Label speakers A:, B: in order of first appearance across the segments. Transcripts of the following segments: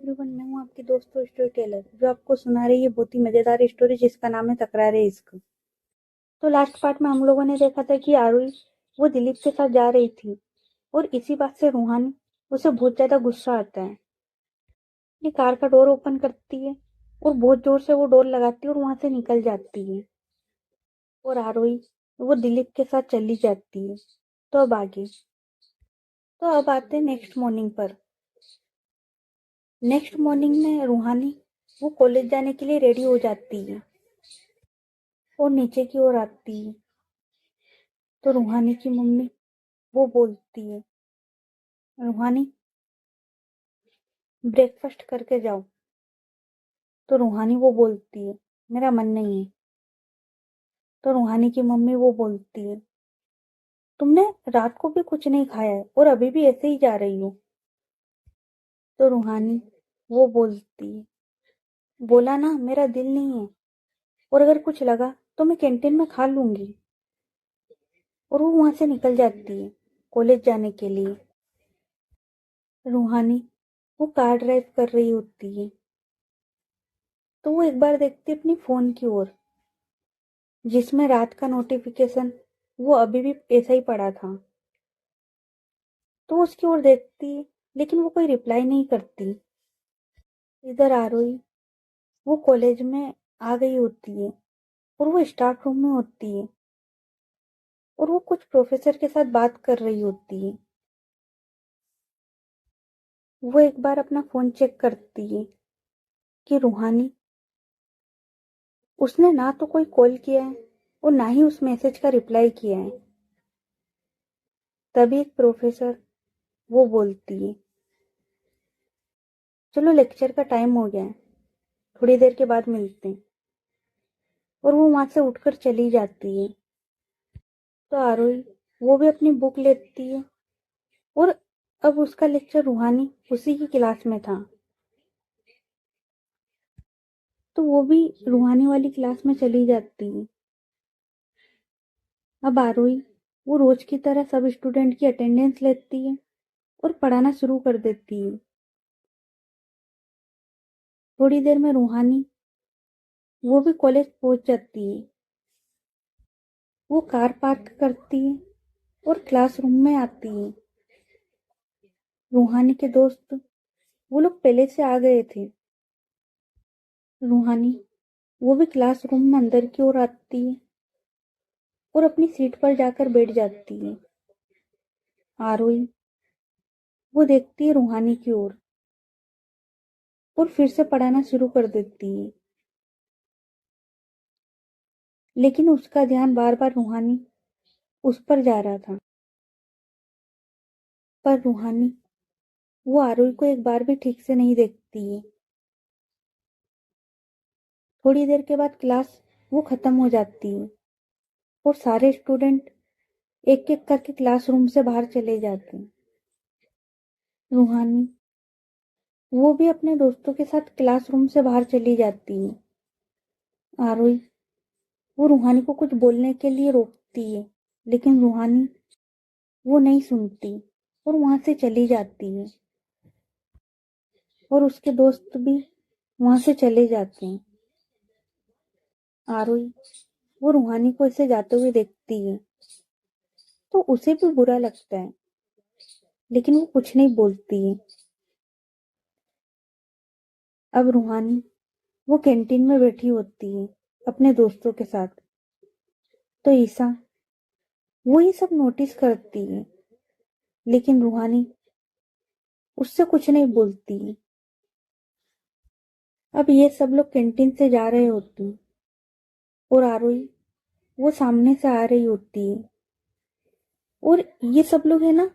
A: Everyone, मैं हूँ आपकी दोस्त और स्टोरी टेलर जो आपको सुना रही है बहुत ही मजेदार स्टोरी जिसका नाम है तकरारे इश्क। तो लास्ट पार्ट में हम लोगों ने देखा था कि आरुई वो दिलीप के साथ जा रही थी और इसी बात से रूहानी उसे बहुत ज्यादा गुस्सा आता है। अपनी कार का डोर ओपन करती है और बहुत जोर से वो डोर लगाती है और वहां से निकल जाती है और आरुई वो दिलीप के साथ चली जाती है। तो अब आगे, तो अब आते हैं नेक्स्ट मॉर्निंग पर। नेक्स्ट मॉर्निंग में रूहानी वो कॉलेज जाने के लिए रेडी हो जाती है और नीचे की ओर आती है तो रूहानी की मम्मी वो बोलती है, रूहानी ब्रेकफास्ट करके जाओ। तो रूहानी वो बोलती है, मेरा मन नहीं है। तो रूहानी की मम्मी वो बोलती है, तुमने रात को भी कुछ नहीं खाया है और अभी भी ऐसे ही जा रही हो। तो रूहानी वो बोलती है, बोला ना मेरा दिल नहीं है, और अगर कुछ लगा तो मैं कैंटीन में खा लूंगी। और वो वहां से निकल जाती है कॉलेज जाने के लिए। रूहानी वो कार ड्राइव कर रही होती है तो वो एक बार देखती है अपनी फोन की ओर जिसमें रात का नोटिफिकेशन वो अभी भी ऐसा ही पड़ा था। तो वो उसकी ओर देखती है लेकिन वो कोई रिप्लाई नहीं करती। इधर आरोही वो कॉलेज में आ गई होती है और वो स्टाफ रूम में होती है और वो कुछ प्रोफेसर के साथ बात कर रही होती है। वो एक बार अपना फोन चेक करती है कि रूहानी उसने ना तो कोई कॉल किया है और ना ही उस मैसेज का रिप्लाई किया है। तभी एक प्रोफेसर वो बोलती है, चलो लेक्चर का टाइम हो गया है, थोड़ी देर के बाद मिलते हैं। और वो वहां से उठकर चली जाती है। तो आरोही वो भी अपनी बुक लेती है और अब उसका लेक्चर रूहानी उसी की क्लास में था तो वो भी रूहानी वाली क्लास में चली जाती है। अब आरोही वो रोज की तरह सब स्टूडेंट की अटेंडेंस लेती है और पढ़ाना शुरू कर देती है। थोड़ी देर में रूहानी वो भी कॉलेज पहुंच जाती है। वो कार पार्क करती है और क्लासरूम में आती है। रूहानी के दोस्त वो लोग पहले से आ गए थे। रूहानी वो भी क्लासरूम में अंदर की ओर आती है और अपनी सीट पर जाकर बैठ जाती है। आरोही वो देखती है रूहानी की ओर और फिर से पढ़ाना शुरू कर देती है। लेकिन उसका ध्यान बार बार रूहानी उस पर जा रहा था। पर रूहानी वो आरोही को एक बार भी ठीक से नहीं देखती है। थोड़ी देर के बाद क्लास वो खत्म हो जाती है और सारे स्टूडेंट एक एक करके क्लासरूम से बाहर चले जाते हैं। रूहानी वो भी अपने दोस्तों के साथ क्लासरूम से बाहर चली जाती है। आरोही वो रूहानी को कुछ बोलने के लिए रोकती है लेकिन रूहानी वो नहीं सुनती और वहां से चली जाती है और उसके दोस्त भी वहां से चले जाते हैं। आरोही वो रूहानी को ऐसे जाते हुए देखती है तो उसे भी बुरा लगता है लेकिन वो कुछ नहीं बोलती है। अब रूहानी वो कैंटीन में बैठी होती है अपने दोस्तों के साथ। तो ईसा वो ये सब नोटिस करती है लेकिन रूहानी उससे कुछ नहीं बोलती। अब ये सब लोग कैंटीन से जा रहे होते हैं और आरोही वो सामने से आ रही होती है और ये सब लोग है ना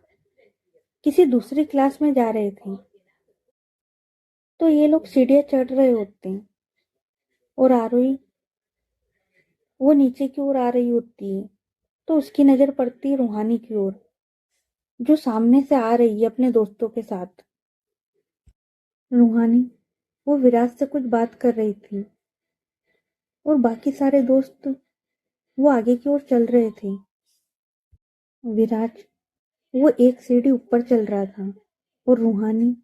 A: किसी दूसरी क्लास में जा रहे थे। तो ये लोग सीढ़ियां चढ़ रहे होते हैं और आरोही वो नीचे की ओर आ रही होती है तो उसकी नजर पड़ती है रूहानी की ओर जो सामने से आ रही है अपने दोस्तों के साथ। रूहानी वो विराज से कुछ बात कर रही थी और बाकी सारे दोस्त वो आगे की ओर चल रहे थे। विराज वो एक सीढ़ी ऊपर चल रहा था और रूहानी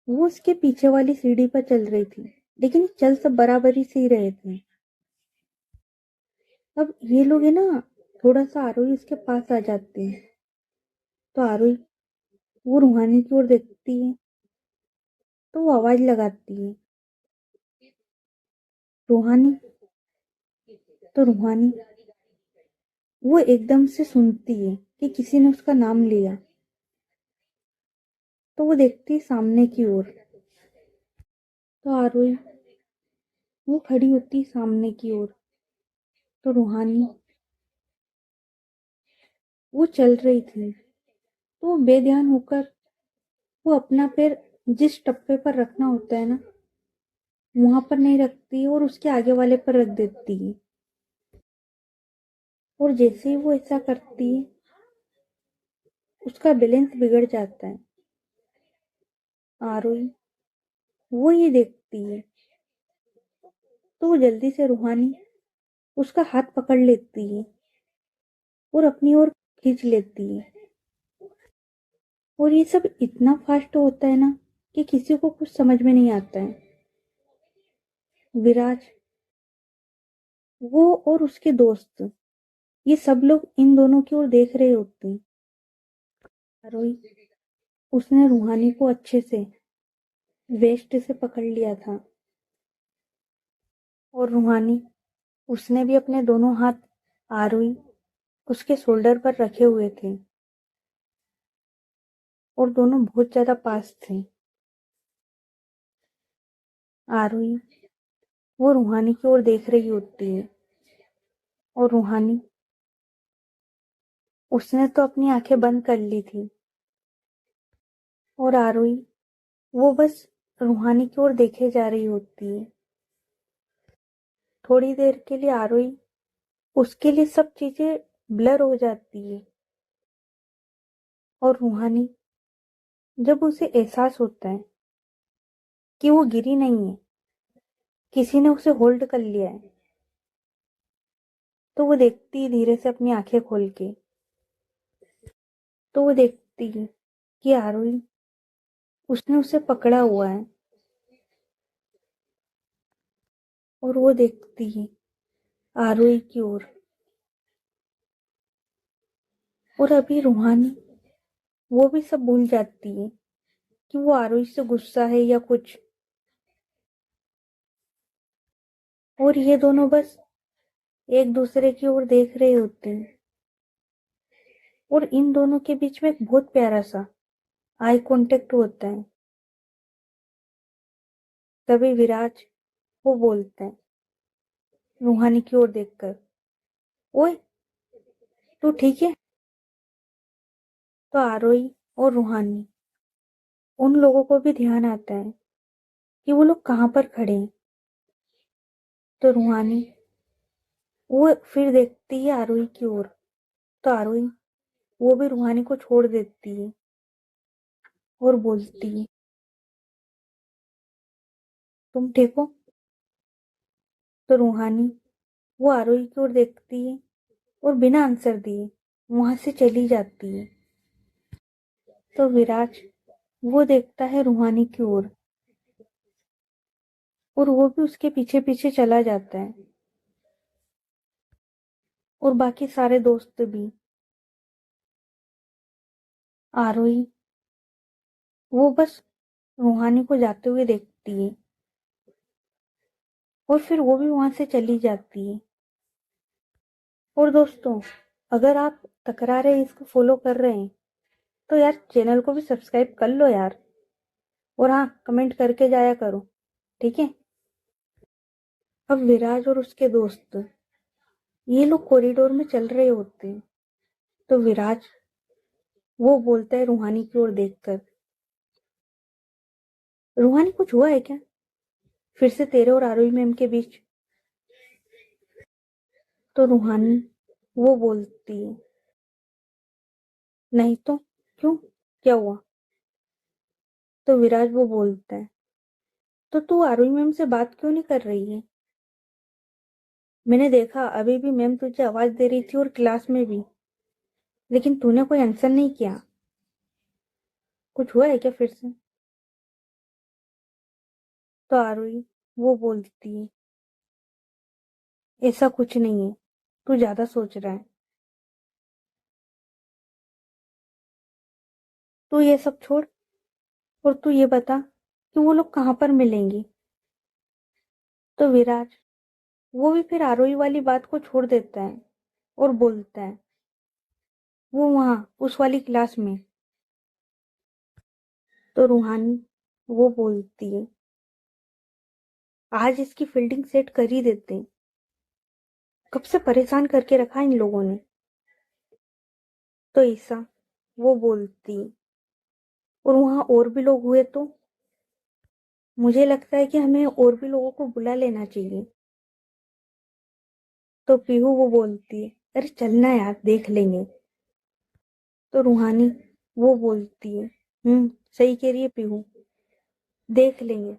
A: वो उसके पीछे वाली सीढ़ी पर चल रही थी, लेकिन चल सब बराबरी से ही रहे थे। अब ये लोग है ना, थोड़ा सा आरोही उसके पास आ जाते हैं। तो आरोही वो रूहानी की ओर देखती है, तो वो आवाज लगाती है, रूहानी। तो रूहानी वो एकदम से सुनती है कि किसी ने उसका नाम लिया। तो वो देखती है सामने की ओर। तो आरोही वो खड़ी होती है सामने की ओर। तो रूहानी वो चल रही थी, तो वो बेध्यान होकर वो अपना पैर जिस टप्पे पर रखना होता है ना, वहां पर नहीं रखती और उसके आगे वाले पर रख देती है। और जैसे ही वो ऐसा करती है, उसका बैलेंस बिगड़ जाता है। आरोही वो ये देखती है, तो वो जल्दी से रूहानी उसका हाथ पकड़ लेती है और अपनी ओर खींच लेती है। और ये सब इतना फास्ट होता है ना कि किसी को कुछ समझ में नहीं आता है। विराज वो और उसके दोस्त ये सब लोग इन दोनों की ओर देख रहे होते हैं। आरोही उसने रूहानी को अच्छे से वेस्ट से पकड़ लिया था। और रूहानी उसने भी अपने दोनों हाथ आरोही उसके शोल्डर पर रखे हुए थे और दोनों बहुत ज्यादा पास थे। आरोही वो रूहानी की ओर देख रही होती है और रूहानी उसने तो अपनी आंखें बंद कर ली थी। और आरोही वो बस रूहानी की ओर देखे जा रही होती है। थोड़ी देर के लिए आरोही उसके लिए सब चीजें ब्लर हो जाती है। और रूहानी जब उसे एहसास होता है कि वो गिरी नहीं है, किसी ने उसे होल्ड कर लिया है, तो वो देखती है धीरे से अपनी आंखें खोल के। तो वो देखती है कि आरोही उसने उसे पकड़ा हुआ है। और वो देखती है आरोही की ओर। और अभी रूहानी वो भी सब भूल जाती है कि वो आरोही से गुस्सा है या कुछ। और ये दोनों बस एक दूसरे की ओर देख रहे होते हैं। और इन दोनों के बीच में एक बहुत प्यारा सा आई कांटेक्ट होता है। तभी विराज वो बोलता है रूहानी की ओर देखकर, ओए तू ठीक है। तो आरोही और रूहानी उन लोगों को भी ध्यान आता है कि वो लोग कहाँ पर खड़े हैं। तो रूहानी वो फिर देखती है आरोही की ओर। तो आरोही वो भी रूहानी को छोड़ देती है और बोलती है, तुम ठीक हो। तो रूहानी वो आरोही की ओर देखती है और बिना आंसर दिए वहां से चली जाती है। तो विराज वो देखता है रूहानी की ओर और वो भी उसके पीछे पीछे चला जाता है। और बाकी सारे दोस्त भी। आरोही वो बस रूहानी को जाते हुए देखती है और फिर वो भी वहां से चली जाती है। और दोस्तों, अगर आप तकरारे इसको फॉलो कर रहे हैं तो यार चैनल को भी सब्सक्राइब कर लो यार। और हाँ, कमेंट करके जाया करो, ठीक है। अब विराज और उसके दोस्त ये लोग कॉरिडोर में चल रहे होते हैं। तो विराज वो बोलता है रूहानी की ओर देखकर, रूहानी कुछ हुआ है क्या फिर से तेरे और आरोही मैम के बीच। तो रूहानी वो बोलती है, नहीं तो क्यों, क्या हुआ। तो विराज वो बोलता है, तो तू आरोही मैम से बात क्यों नहीं कर रही है। मैंने देखा अभी भी मैम तुझे आवाज दे रही थी और क्लास में भी, लेकिन तूने कोई आंसर नहीं किया। कुछ हुआ है क्या फिर से। तो आरुई वो बोलती है, ऐसा कुछ नहीं है, तू ज्यादा सोच रहा है। तू ये सब छोड़ और तू ये बता कि वो लोग कहाँ पर मिलेंगे। तो विराज वो भी फिर आरोही वाली बात को छोड़ देता है और बोलता है, वो वहां उस वाली क्लास में। तो रूहानी वो बोलती है, आज इसकी फील्डिंग सेट कर ही देते हैं, कब से परेशान करके रखा इन लोगों ने। तो ईसा वो बोलती है, और वहां और भी लोग हुए तो मुझे लगता है कि हमें और भी लोगों को बुला लेना चाहिए। तो पीहू वो बोलती है, अरे चलना यार देख लेंगे। तो रूहानी वो बोलती है, सही कह रही है पीहू, देख लेंगे,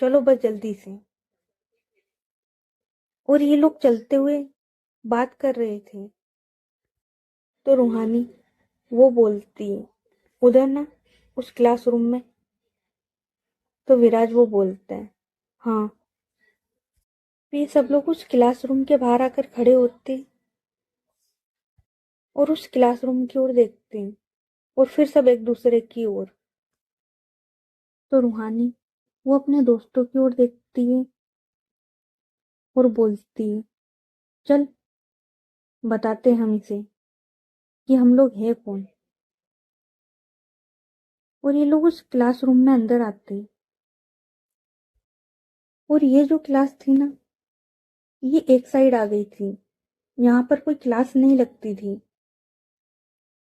A: चलो बस जल्दी से। और ये लोग चलते हुए बात कर रहे थे। तो रूहानी वो बोलती है, उधर ना उस क्लासरूम में। तो विराज वो बोलता है, हाँ। फिर सब लोग उस क्लासरूम के बाहर आकर खड़े होते और उस क्लासरूम की ओर देखते हैं और फिर सब एक दूसरे की ओर। तो रूहानी वो अपने दोस्तों की ओर देखती है और बोलती है, चल बताते हैं हम इसे कि हम लोग हैं कौन। और ये लोग उस क्लासरूम में अंदर आते हैं। और ये जो क्लास थी ना, ये एक साइड आ गई थी, यहाँ पर कोई क्लास नहीं लगती थी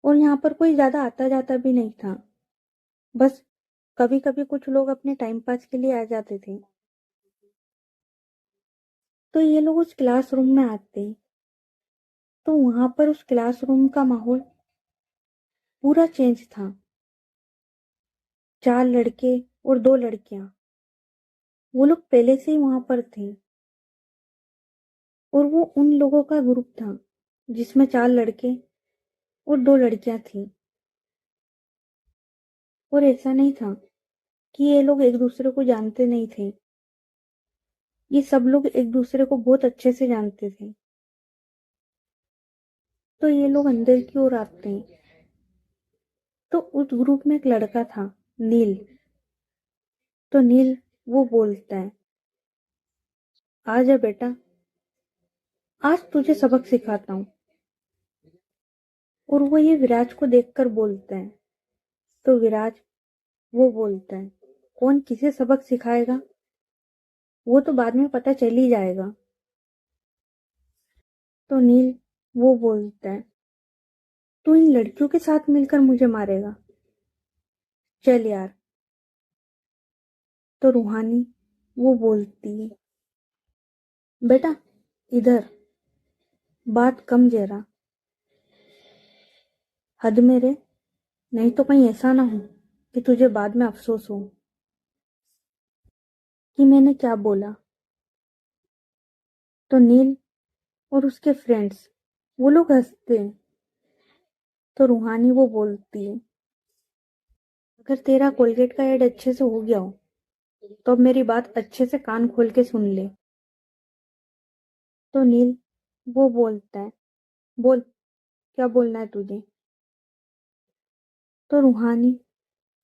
A: और यहाँ पर कोई ज्यादा आता जाता भी नहीं था। बस कभी कभी कुछ लोग अपने टाइम पास के लिए आ जाते थे। तो ये लोग उस क्लासरूम में आते, तो वहां पर उस क्लासरूम का माहौल पूरा चेंज था। 4 लड़के और 2 लड़कियां, वो लोग पहले से ही वहां पर थे। और वो उन लोगों का ग्रुप था जिसमें 4 लड़के और 2 लड़कियां थी। और ऐसा नहीं था कि ये लोग एक दूसरे को जानते नहीं थे, ये सब लोग एक दूसरे को बहुत अच्छे से जानते थे। तो ये लोग अंदर की ओर आते हैं। तो उस ग्रुप में एक लड़का था, नील। तो नील वो बोलता है, आजा बेटा, आज तुझे सबक सिखाता हूँ। और वो ये विराज को देखकर बोलता है। तो विराज वो बोलता है, कौन किसे सबक सिखाएगा वो तो बाद में पता चल ही जाएगा। तो नील वो बोलता है, तू इन लड़कियों के साथ मिलकर मुझे मारेगा, चल यार। तो रूहानी वो बोलती है, बेटा इधर, बात कम जरा, हद में रहे, नहीं तो कहीं ऐसा ना हो कि तुझे बाद में अफसोस हो कि मैंने क्या बोला। तो नील और उसके फ्रेंड्स वो लोग हंसते हैं। तो रूहानी वो बोलती है, अगर तेरा कोलगेट का ऐड अच्छे से हो गया हो तो अब मेरी बात अच्छे से कान खोल के सुन ले। तो नील वो बोलता है, बोल, क्या बोलना है तुझे। तो रूहानी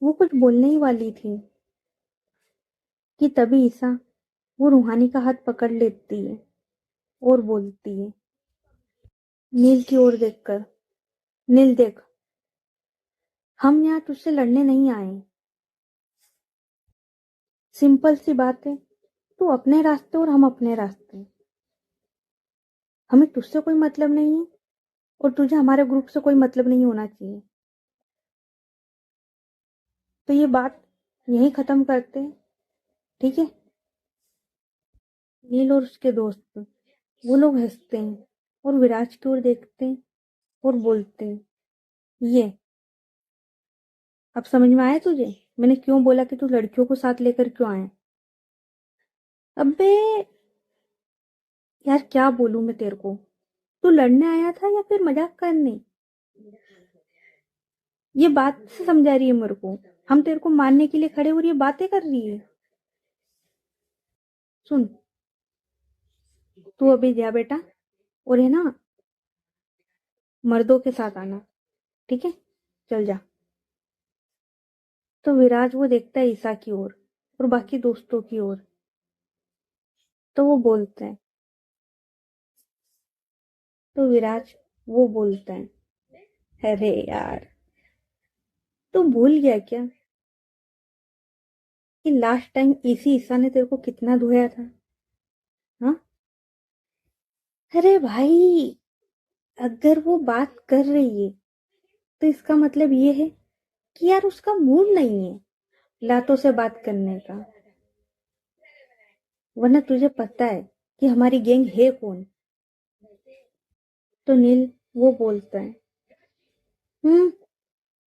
A: वो कुछ बोलने ही वाली थी कि तभी ईसा वो रूहानी का हाथ पकड़ लेती है और बोलती है, नील की ओर देखकर, नील देख, हम यहाँ तुझसे लड़ने नहीं आए, सिंपल सी बात है, तू अपने रास्ते और हम अपने रास्ते, हमें तुझसे कोई मतलब नहीं है और तुझे हमारे ग्रुप से कोई मतलब नहीं होना चाहिए। तो ये बात यहीं खत्म करते हैं, ठीक है। नील और उसके दोस्त वो लोग हंसते हैं और विराज की ओर देखते हैं और बोलते हैं, ये अब समझ में आया तुझे मैंने क्यों बोला कि तू लड़कियों को साथ लेकर क्यों आया। अबे यार क्या बोलूं मैं तेरे को, तू लड़ने आया था या फिर मजाक करने, ये बात से समझा रही है मेरे को, हम तेरे को मारने के लिए खड़े हो रही है बातें कर रही है। सुन, तू अभी जा बेटा, और है ना मर्दों के साथ आना, ठीक है? चल जा। तो विराज वो देखता है ईसा की ओर और बाकी दोस्तों की ओर। तो वो बोलता है तो विराज वो बोलता है, अरे यार, तू भूल गया क्या कि लास्ट टाइम इसी ईसा ने तेरे को कितना धोया था? हाँ, अरे भाई, अगर वो बात कर रही है तो इसका मतलब ये है कि यार उसका मूड नहीं है लातों से बात करने का। वरना तुझे पता है कि हमारी गैंग है कौन? तो नील वो बोलता है, हम्म,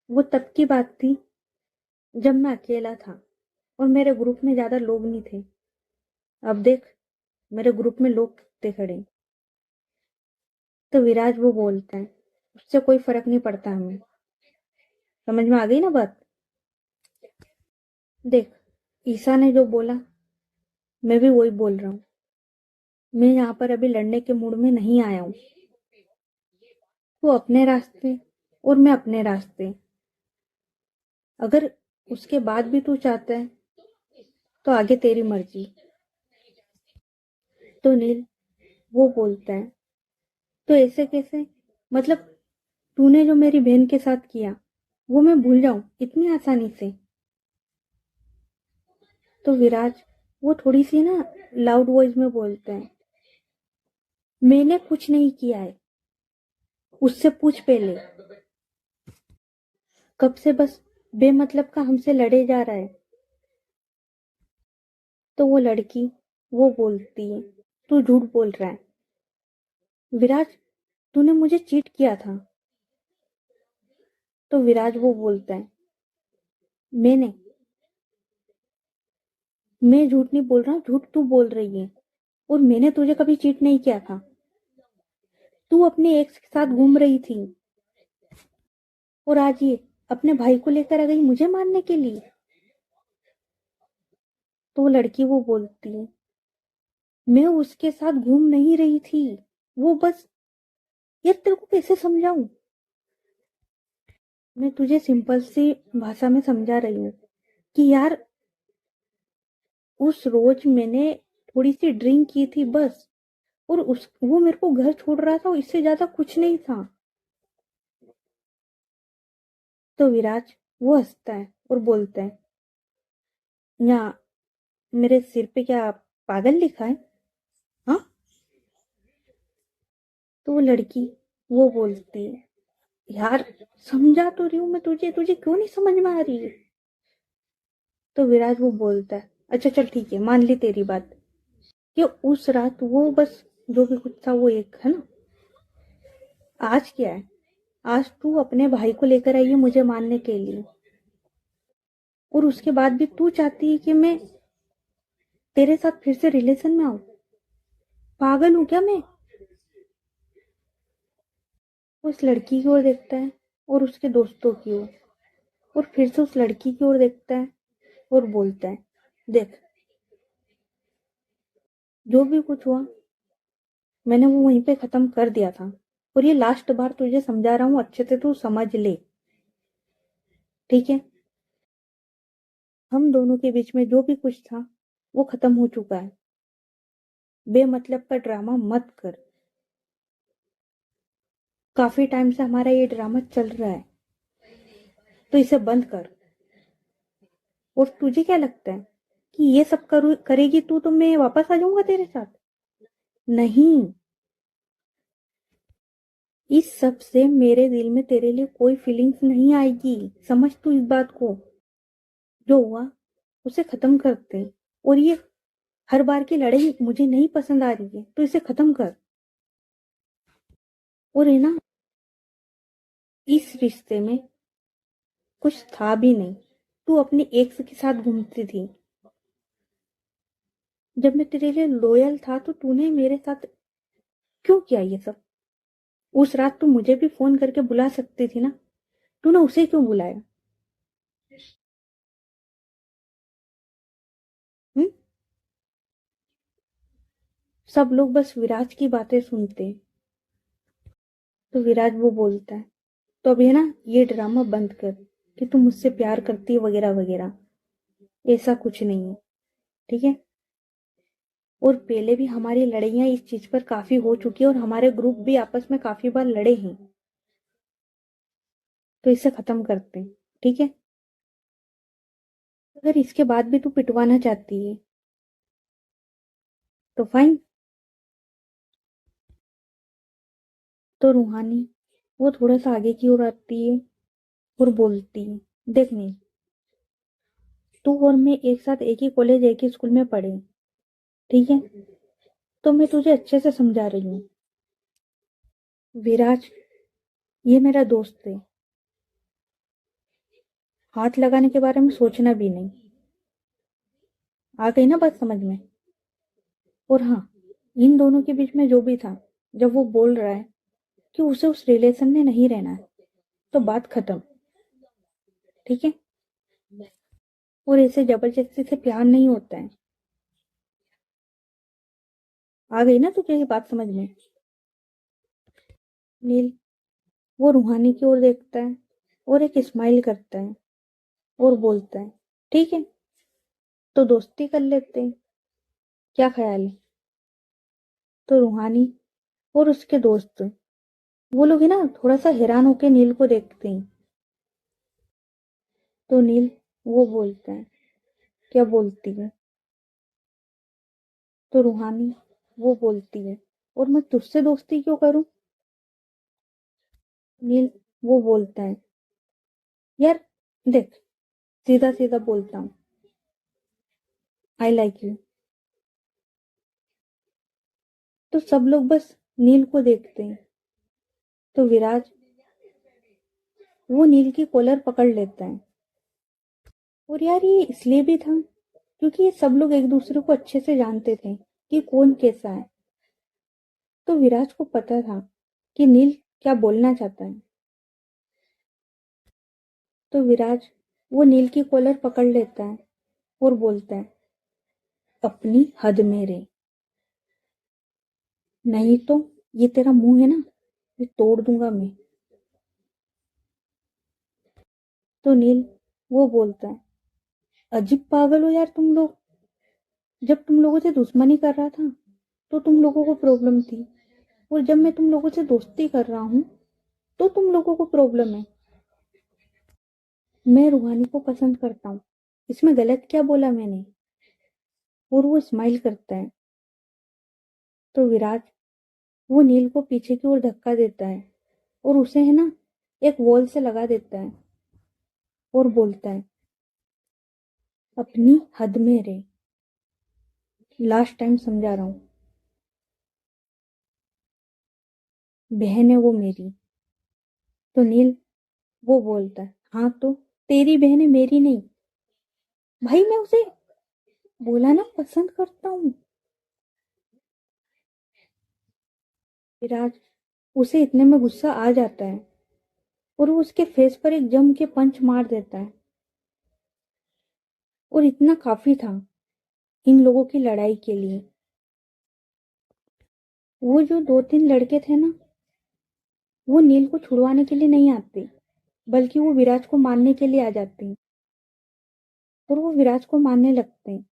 A: वो तब की बात थी जब मैं अकेला था और मेरे ग्रुप में ज्यादा लोग नहीं थे। अब देख, मेरे ग्रुप में लोग कितने खड़े हैं। तो विराज वो बोलता है, उससे कोई फर्क नहीं पड़ता हमें। समझ में आ गई ना बात? देख, ईसा ने जो बोला मैं भी वही बोल रहा हूँ। मैं यहाँ पर अभी लड़ने के मूड में नहीं आया हूँ। तू अपने रास्ते और मैं अपने रास्ते। अगर उसके बाद भी तू चाहता है तो आगे तेरी मर्जी। तो नील वो बोलता है, तो ऐसे कैसे? मतलब तूने जो मेरी बहन के साथ किया वो मैं भूल जाऊं इतनी आसानी से? तो विराज वो थोड़ी सी ना लाउड वॉइस में बोलता है, मैंने कुछ नहीं किया है, उससे पूछ पहले। कब से बस बेमतलब का हमसे लड़े जा रहा है? तो वो लड़की वो बोलती है, तू झूठ बोल रहा है विराज, तूने मुझे चीट किया था। तो विराज वो बोलता है, मैंने मैं झूठ नहीं बोल रहा हूँ, झूठ तू बोल रही है। और मैंने तुझे कभी चीट नहीं किया था। तू अपने एक्स के साथ घूम रही थी और आज ये अपने भाई को लेकर आ गई मुझे मारने के लिए। तो वो लड़की वो बोलती है, मैं उसके साथ घूम नहीं रही थी, वो बस, यार तेरे को कैसे समझाऊं? मैं तुझे सिंपल सी भाषा में समझा रही हूँ कि यार उस रोज मैंने थोड़ी सी ड्रिंक की थी बस, और उस वो मेरे को घर छोड़ रहा था, इससे ज्यादा कुछ नहीं था। तो विराज वो हंसता है और बोलता है, यहाँ मेरे सिर पे क्या पागल लिखा है? हाँ। तो वो लड़की वो बोलती है, यार समझा तो रही हूँ मैं तुझे, तुझे क्यों नहीं समझ में आ रही है? तो विराज वो बोलता है, अच्छा चल ठीक है, मान ली तेरी बात कि उस रात वो बस जो भी कुछ था वो एक है ना। आज क्या है? आज तू अपने भाई को लेकर आई है मुझे मारने के लिए, और उसके बाद भी तू चाहती है कि मैं तेरे साथ फिर से रिलेशन में आऊं? पागल हूं क्या मैं? उस लड़की की ओर देखता है और उसके दोस्तों की ओर, और फिर से उस लड़की की ओर देखता है और बोलता है, देख, जो भी कुछ हुआ मैंने वो वहीं पे खत्म कर दिया था, और ये लास्ट बार तुझे समझा रहा हूँ, अच्छे से तू समझ ले, ठीक है? हम दोनों के बीच में जो भी कुछ था वो खत्म हो चुका है। बेमतलब का ड्रामा मत कर। काफी टाइम से हमारा ये ड्रामा चल रहा है, तो इसे बंद कर। और तुझे क्या लगता है कि ये सब करेगी तू तो मैं वापस आ जाऊंगा तेरे साथ? नहीं, इस सब से मेरे दिल में तेरे लिए कोई फीलिंग्स नहीं आएगी। समझ तू इस बात को। जो हुआ उसे खत्म करते, और ये हर बार की लड़ाई मुझे नहीं पसंद आ रही है, तो इसे खत्म कर। और है ना, इस रिश्ते में कुछ था भी नहीं। तू अपनी एक्स के साथ घूमती थी। जब मैं तेरे लिए लॉयल था तो तूने मेरे साथ क्यों किया ये सब? उस रात तू मुझे भी फोन करके बुला सकती थी ना, तूने उसे क्यों बुलाया? हम्म? सब लोग बस विराज की बातें सुनते। तो विराज वो बोलता है, तो अब है ना ये ड्रामा बंद कर कि तू मुझसे प्यार करती है वगैरह वगैरह, ऐसा कुछ नहीं है, ठीक है। और पहले भी हमारी लड़ाइयाँ इस चीज पर काफी हो चुकी है और हमारे ग्रुप भी आपस में काफी बार लड़े हैं, तो इसे खत्म करते हैं, ठीक है। अगर इसके बाद भी तू पिटवाना चाहती है तो फाइन। तो रूहानी वो थोड़ा सा आगे की ओर आती है और बोलती है, देख नहीं, तू और मैं एक साथ एक ही कॉलेज एक ही स्कूल में पढ़े, ठीक है। तो मैं तुझे अच्छे से समझा रही हूँ विराज, ये मेरा दोस्त है, हाथ लगाने के बारे में सोचना भी नहीं। आ गई ना बात समझ में। और हाँ, इन दोनों के बीच में जो भी था, जब वो बोल रहा है कि उसे उस रिलेशन में नहीं रहना है, तो बात खत्म, ठीक है। और ऐसे जबरदस्ती से प्यार नहीं होता है। आ गई ना तुझे ये बात समझ में। नील वो रूहानी की ओर देखता है और एक स्माइल करता है और बोलता है, ठीक है, तो दोस्ती कर लेते हैं, क्या ख्याल है। तो रूहानी और उसके दोस्त वो लोग है ना थोड़ा सा हैरान होके नील को देखते हैं। तो नील वो बोलता है, क्या बोलती है। तो रूहानी वो बोलती है, और मैं तुझसे दोस्ती क्यों करूं। नील वो बोलता है, यार देख, सीधा सीधा बोलता हूँ, आई लाइक यू। तो सब लोग बस नील को देखते हैं। तो विराज वो नील की कॉलर पकड़ लेता है। और यार ये इसलिए भी था क्योंकि ये सब लोग एक दूसरे को अच्छे से जानते थे कि कौन कैसा है। तो विराज को पता था कि नील क्या बोलना चाहता है। तो विराज वो नील की कॉलर पकड़ लेता है और बोलता है, अपनी हद में रहे, नहीं तो ये तेरा मुंह है ना, ये तोड़ दूंगा मैं। तो नील वो बोलता है, अजीब पागल हो यार तुम लोग, जब तुम लोगों से दुश्मनी कर रहा था तो तुम लोगों को प्रॉब्लम थी, और जब मैं तुम लोगों से दोस्ती कर रहा हूँ तो तुम लोगों को प्रॉब्लम है। मैं रूहानी को पसंद करता हूँ, इसमें गलत क्या बोला मैंने। और वो स्माइल करता है। तो विराज वो नील को पीछे की ओर धक्का देता है और उसे है ना एक वॉल से लगा देता है और बोलता है, अपनी हद में रहे, लास्ट टाइम समझा रहा हूँ, बहन है वो मेरी। तो नील वो बोलता है, हाँ तो तेरी बहन है, मेरी नहीं। भाई मैं उसे बोला ना पसंद करता हूँ। विराज उसे इतने में गुस्सा आ जाता है और वो उसके फेस पर एक जम के पंच मार देता है। और इतना काफी था इन लोगों की लड़ाई के लिए। वो जो दो तीन लड़के थे ना, वो नील को छुड़वाने के लिए नहीं आते, बल्कि वो विराज को मारने के लिए आ जाते हैं। और वो विराज को मारने लगते हैं।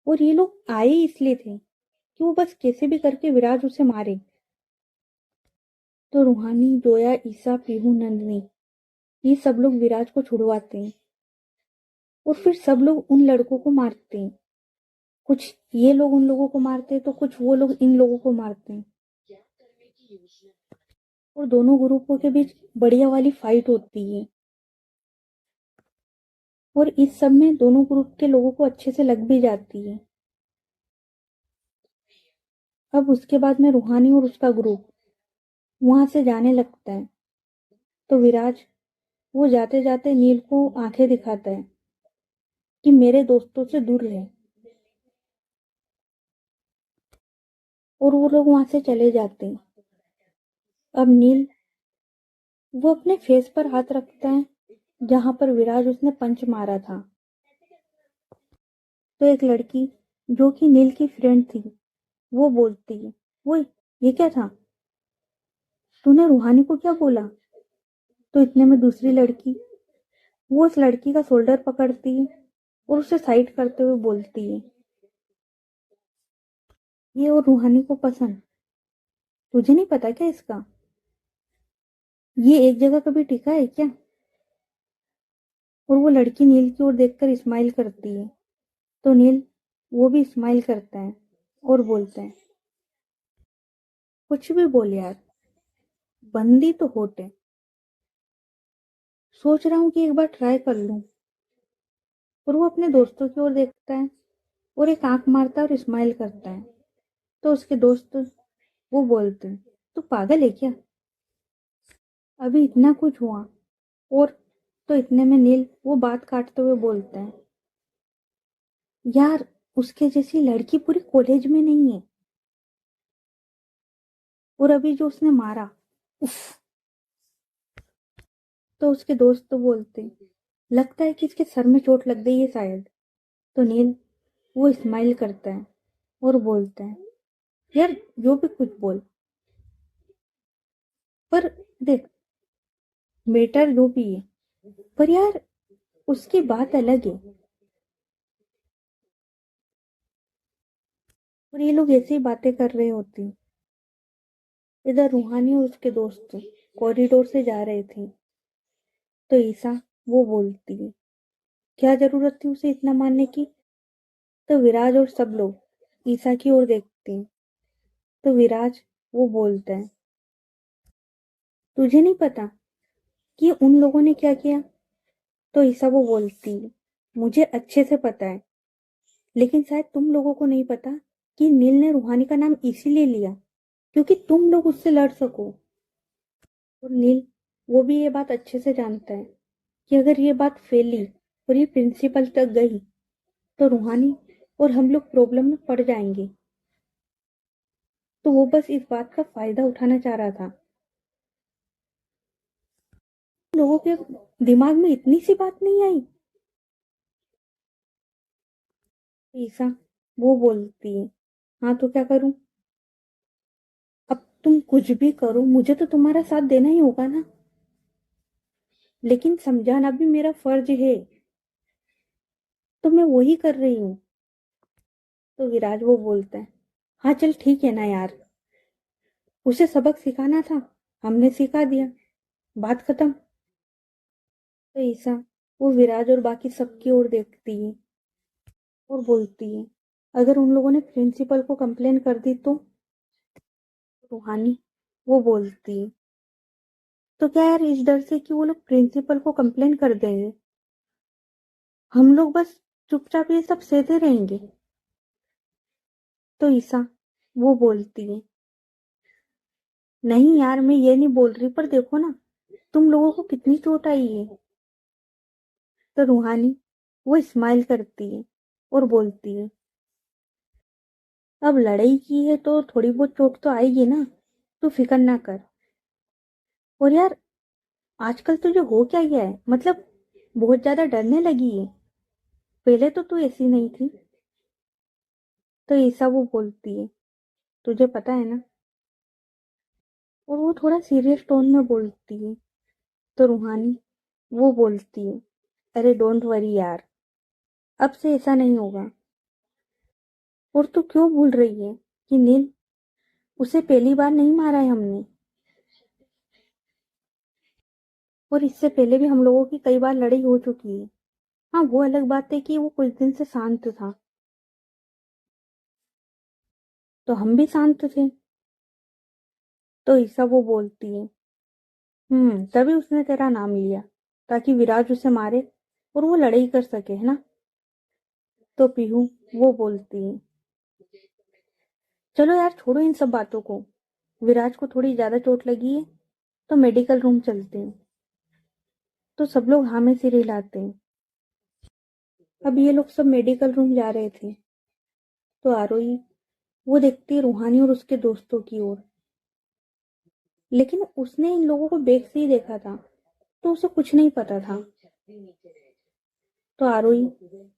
A: और ये लोग आए ही इसलिए थे कि वो बस कैसे भी करके विराज उसे मारे। तो रूहानी, जोया, ईसा, पीहू, नंदिनी, ये सब लोग विराज को छुड़वाते हैं। और फिर सब लोग उन लड़कों को मारते हैं। कुछ ये लोग उन लोगों को मारते हैं तो कुछ वो लोग इन लोगों को मारते हैं। और दोनों ग्रुपों के बीच बढ़िया वाली फाइट होती है। और इस सब में दोनों ग्रुप के लोगों को अच्छे से लग भी जाती है। अब उसके बाद में रूहानी और उसका ग्रुप वहां से जाने लगता है। तो विराज वो जाते जाते नील को आंखें दिखाता है कि मेरे दोस्तों से दूर रहे। और वो लोग वहां से चले जाते हैं। अब नील वो अपने फेस पर हाथ रखता है जहां पर विराज उसने पंच मारा था। तो एक लड़की जो कि नील की फ्रेंड थी, वो बोलती है, वो ये क्या था, तूने रूहानी को क्या बोला? तो इतने में दूसरी लड़की, वो उस लड़की का शोल्डर पकड़ती है और उसे साइड करते हुए बोलती है, ये और रूहानी को पसंद, तुझे नहीं पता क्या इसका? ये एक जगह कभी टिका है क्या? और वो लड़की नील की ओर देखकर स्माइल करती है। तो नील, वो भी स्माइल करता है और बोलता है, कुछ भी बोल यार, बंदी तो होट है, सोच रहा हूँ कि एक बार ट्राई कर लूं। और वो अपने दोस्तों की ओर देखता है और एक आंख मारता है और स्माइल करता है। तो उसके दोस्त वो बोलते हैं, तू पागल है क्या, अभी इतना कुछ हुआ। और तो इतने में नील वो बात काटते हुए बोलता है, यार उसके जैसी लड़की पूरी कॉलेज में नहीं है। और अभी जो उसने मारा, उफ। तो उसके दोस्त तो बोलते हैं, लगता है कि इसके सर में चोट लग गई है शायद। तो नील वो स्माइल करता है और बोलता है, यार जो भी कुछ बोल, पर देख, बेटर जो भी है, पर यार उसकी बात अलग है। और ये लोग ऐसी ही बातें कर रहे होते हैं। इधर रूहानी और उसके दोस्त कॉरिडोर से जा रहे थे। तो ईसा वो बोलती है, क्या जरूरत थी उसे इतना मानने की? तो विराज और सब लोग ईसा की ओर देखते हैं। तो विराज वो बोलता है, तुझे नहीं पता कि उन लोगों ने क्या किया? तो ईसा वो बोलती है, मुझे अच्छे से पता है, लेकिन शायद तुम लोगों को नहीं पता कि नील ने रूहानी का नाम इसीलिए लिया क्योंकि तुम लोग उससे लड़ सको। और नील वो भी ये बात अच्छे से जानता है कि अगर ये बात फैली और ये प्रिंसिपल तक गई तो रूहानी और हम लोग प्रॉब्लम में पड़ जाएंगे। तो वो बस इस बात का फायदा उठाना चाह रहा था। लोगों के दिमाग में इतनी सी बात नहीं आई। ईसा वो बोलती है, हाँ तो क्या करूं? अब तुम कुछ भी करो, मुझे तो तुम्हारा साथ देना ही होगा ना, लेकिन समझाना भी मेरा फर्ज है, तो मैं वही कर रही हूँ। तो विराज वो बोलता है, हाँ चल ठीक है ना यार, उसे सबक सिखाना था, हमने सिखा दिया, बात खत्म। तो ईसा वो विराज और बाकी सबकी ओर देखती है और बोलती है, अगर उन लोगों ने प्रिंसिपल को कंप्लेन कर दी तो? रूहानी वो बोलती है, तो क्या यार, इस डर से कि वो लोग प्रिंसिपल को कंप्लेन कर देंगे, हम लोग बस चुपचाप ये सब सहते रहेंगे? तो ईसा वो बोलती है, नहीं यार मैं ये नहीं बोल रही, पर देखो ना तुम लोगों को कितनी चोट आई है। तो रूहानी वो स्माइल करती है और बोलती है, अब लड़ाई की है तो थोड़ी बहुत चोट तो आएगी ना, तू फिक्र ना कर। और यार आजकल तुझे हो क्या गया है, मतलब बहुत ज्यादा डरने लगी है, पहले तो तू ऐसी नहीं थी। तो ईसा वो बोलती है, तुझे पता है ना? और वो थोड़ा सीरियस टोन में बोलती है। तो रूहानी वो बोलती है, अरे डोंट वरी यार, अब से ऐसा नहीं होगा। और तू क्यों भूल रही है कि नील, उसे पहली बार नहीं मारा है हमने, और इससे पहले भी हम लोगों की कई बार लड़ाई हो चुकी है। हाँ वो अलग बात है कि वो कुछ दिन से शांत था, तो हम भी शांत थे। तो ईसा वो बोलती है, तभी उसने तेरा नाम लिया, ताकि विराज उसे मारे और वो लड़ाई कर सके, है ना? तो पीहू वो बोलती है, चलो यार छोड़ो इन सब बातों को, विराज को थोड़ी ज्यादा चोट लगी है, तो मेडिकल रूम चलते हैं। तो सब लोग हाँ में सिर हिलाते हैं। अब ये लोग सब मेडिकल रूम जा रहे थे। तो आरोही वो देखती है रूहानी और उसके दोस्तों की ओर, लेकिन उसने इन लोगों को बैग से ही देखा था, तो उसे कुछ नहीं पता था। तो आरोही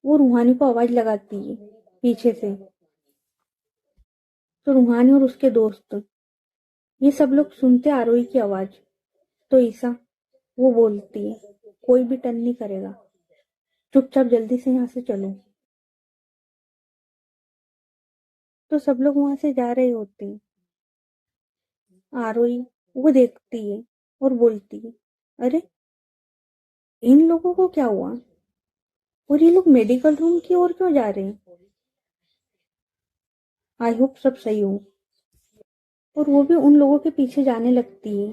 A: वो रूहानी को आवाज लगाती है, पीछे से। तो रूहानी और उसके दोस्त ये सब लोग सुनते आरोही की आवाज। तो ईसा वो बोलती है, कोई भी टर्न नहीं करेगा, चुपचाप जल्दी से यहाँ से चलो। तो सब लोग वहां से जा रहे होते हैं। आरोही वो देखती है और बोलती है, अरे इन लोगों को क्या हुआ और ये लोग मेडिकल रूम की ओर क्यों जा रहे हैं। आई होप सब सही हो। और वो भी उन लोगों के पीछे जाने लगती है।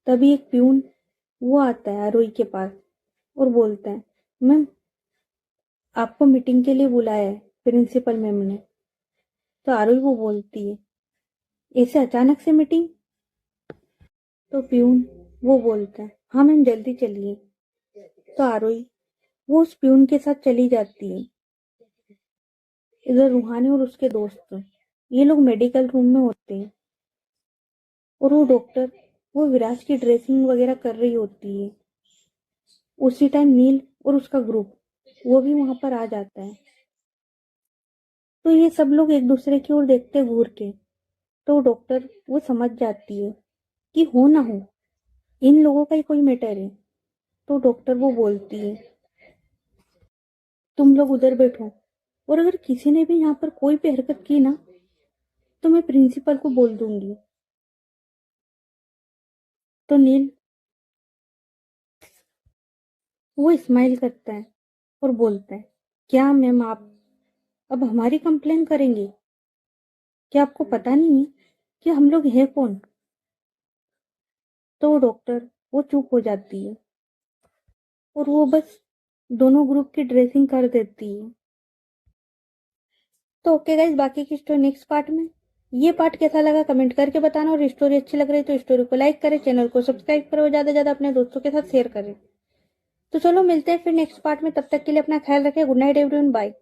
A: तभी एक प्यून वो आता है आरोही के पास और बोलता है, मैम आपको मीटिंग के लिए बुलाया है प्रिंसिपल मैम ने। तो आरोही वो बोलती है, ऐसे अचानक से मीटिंग। तो प्यून वो बोलता है, हाँ मैम जल्दी चलिए। तो आरोही वो उस प्यून के साथ चली जाती है। इधर रूहानी और उसके दोस्त ये लोग मेडिकल रूम में होते हैं और वो डॉक्टर वो विराज की ड्रेसिंग वगैरह कर रही होती है। उसी टाइम नील और उसका ग्रुप वो भी वहां पर आ जाता है। तो ये सब लोग एक दूसरे की ओर देखते घूर के। तो डॉक्टर वो समझ जाती है कि हो ना हो इन लोगों का ही कोई मैटर है। तो डॉक्टर वो बोलती है, तुम लोग उधर बैठो और अगर किसी ने भी यहाँ पर कोई भी हरकत की ना तो मैं प्रिंसिपल को बोल दूंगी। तो नील वो स्माइल करता है और बोलता है, क्या मैम आप अब हमारी कंप्लेन करेंगे? क्या आपको पता नहीं है कि हम लोग हैं कौन? तो वो डॉक्टर वो चुप हो जाती है और वो बस दोनों ग्रुप की ड्रेसिंग कर देती है। तो ओके गाइस, बाकी की स्टोरी नेक्स्ट पार्ट में। ये पार्ट कैसा लगा कमेंट करके बताना, और स्टोरी अच्छी लग रही तो स्टोरी को लाइक करें, चैनल को सब्सक्राइब करो, ज्यादा से ज्यादा अपने दोस्तों के साथ शेयर करें। तो चलो मिलते हैं फिर नेक्स्ट पार्ट में, तब तक के लिए अपना ख्याल रखें। Good night everyone, bye.